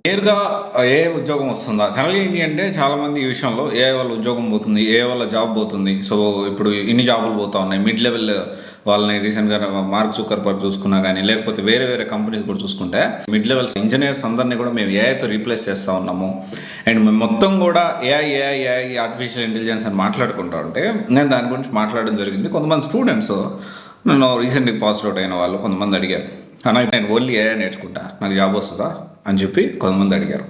నేరుగా ఏ ఉద్యోగం వస్తుందా? జనరల్‌గా ఏంటి అంటే చాలామంది ఈ విషయంలో ఏఐ వల్ల ఉద్యోగం పోతుంది, ఏఐ వల్ల జాబ్ పోతుంది. సో, ఇప్పుడు ఇన్ని జాబులు పోతా ఉన్నాయి. మిడ్ లెవెల్ వాళ్ళని రీసెంట్‌గా మార్క్ జుకర్బర్గ్ చూసుకున్నా గానీ, లేకపోతే వేరే వేరే కంపెనీస్ కూడా చూసుకుంటే మిడ్ లెవెల్స్ ఇంజినీర్స్ అందరిని కూడా మేము ఏఐతో రీప్లేస్ చేస్తా ఉన్నాము. అండ్ మేము మొత్తం కూడా ఏఐ ఆర్టిఫిషియల్ ఇంటెలిజెన్స్ అని మాట్లాడుకుంటా ఉంటే నేను దాని గురించి మాట్లాడడం జరిగింది. కొంతమంది స్టూడెంట్స్ నన్ను రీసెంట్‌గా పాస్ అవుట్ అయిన వాళ్ళు కొంతమంది అడిగారు. అన్న నేను ఓన్లీ ఏఐ నేర్చుకుంటా, నాకు జాబ్ వస్తుందా అని చెప్పి కొంతమంది అడిగారు.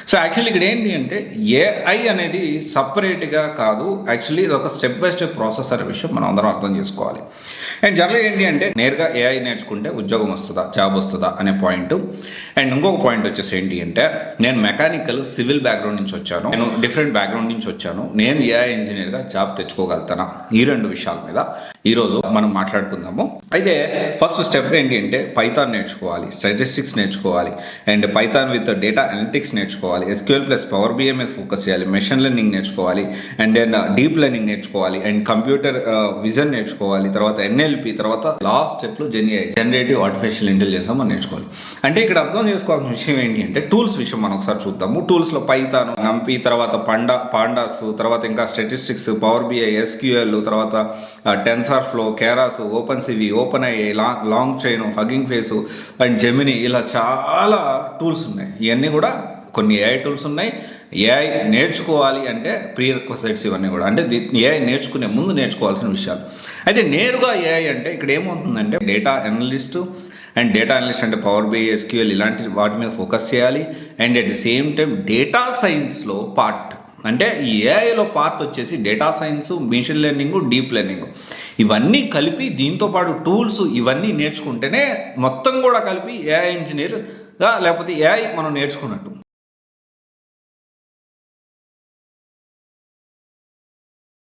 సో యాక్చువల్లీ ఇక్కడ ఏంటి అంటే ఏఐ అనేది సపరేట్గా కాదు, యాక్చువల్లీ ఇది ఒక స్టెప్ బై స్టెప్ ప్రాసెస్ అనే విషయం మనం అందరం అర్థం చేసుకోవాలి. అండ్ జనరల్గా ఏంటి అంటే నేరుగా ఏఐ నేర్చుకుంటే ఉద్యోగం వస్తుందా, జాబ్ వస్తుందా అనే పాయింట్. అండ్ ఇంకొక పాయింట్ వచ్చేసి ఏంటి అంటే నేను మెకానికల్ సివిల్ బ్యాక్గ్రౌండ్ నుంచి వచ్చాను, నేను డిఫరెంట్ బ్యాక్గ్రౌండ్ నుంచి వచ్చాను, నేను ఏఐ ఇంజనీర్గా జాబ్ తెచ్చుకోగలుగుతానా, ఈ రెండు విషయాల మీద ఈరోజు మనం మాట్లాడుకుందాము. అయితే ఫస్ట్ స్టెప్ ఏంటి అంటే పైథాన్ నేర్చుకోవాలి, స్టాటిస్టిక్స్ నేర్చుకోవాలి, and Python with data analytics నేర్చుకోవాలి, ఎస్క్యూఎల్ ప్లస్ పవర్ బిఐ మీద ఫోకస్ చేయాలి, మెషిన్ లెర్నింగ్ నేర్చుకోవాలి, అండ్ దెన్ డీప్ లెర్నింగ్ నేర్చుకోవాలి, అండ్ కంప్యూటర్ విజన్ నేర్చుకోవాలి, తర్వాత ఎన్ఎల్పి, తర్వాత లాస్ట్ స్టెప్లో జనరేటివ్ ఆర్టిఫిషియల్ ఇంటెలిజెన్స్ మనం నేర్చుకోవాలి. అంటే ఇక్కడ అర్థం చేసుకోవాల్సిన విషయం ఏంటి అంటే టూల్స్ విషయం మనం ఒకసారి చూద్దాము. టూల్స్లో పైథాన్, నంపి, తర్వాత పాండాస్, తర్వాత ఇంకా స్టాటిస్టిక్స్, పవర్ బిఐ, ఎస్క్యూఎల్, తర్వాత TensorFlow, Keras, OpenCV, OpenAI, LangChain, Hugging Face and Gemini, ఇలా చాలా టూల్స్ ఉన్నాయి. ఇవన్నీ కూడా కొన్ని ఏఐ టూల్స్ ఉన్నాయి. ఏఐ నేర్చుకోవాలి అంటే ప్రీ రిక్వెసైట్స్ ఇవన్నీ కూడా అంటే ఏఐ నేర్చుకునే ముందు నేర్చుకోవాల్సిన విషయాలు. అయితే నేరుగా ఏఐ అంటే ఇక్కడ ఏమవుతుందంటే డేటా అనలిస్ట్ అంటే పవర్ బిఐ, ఎస్క్యూఎల్ ఇలాంటి వాటి మీద ఫోకస్ చేయాలి. And at the same time data సైన్స్లో పార్ట్ అంటే ఈ ఏఐలో పార్ట్ వచ్చేసి data science, machine learning, deep learning ఇవన్నీ కలిపి దీంతోపాటు టూల్స్ ఇవన్నీ నేర్చుకుంటేనే మొత్తం కూడా కలిపి ఏఐ ఇంజనీర్గా లేకపోతే ఏఐ మనం నేర్చుకున్నట్టు.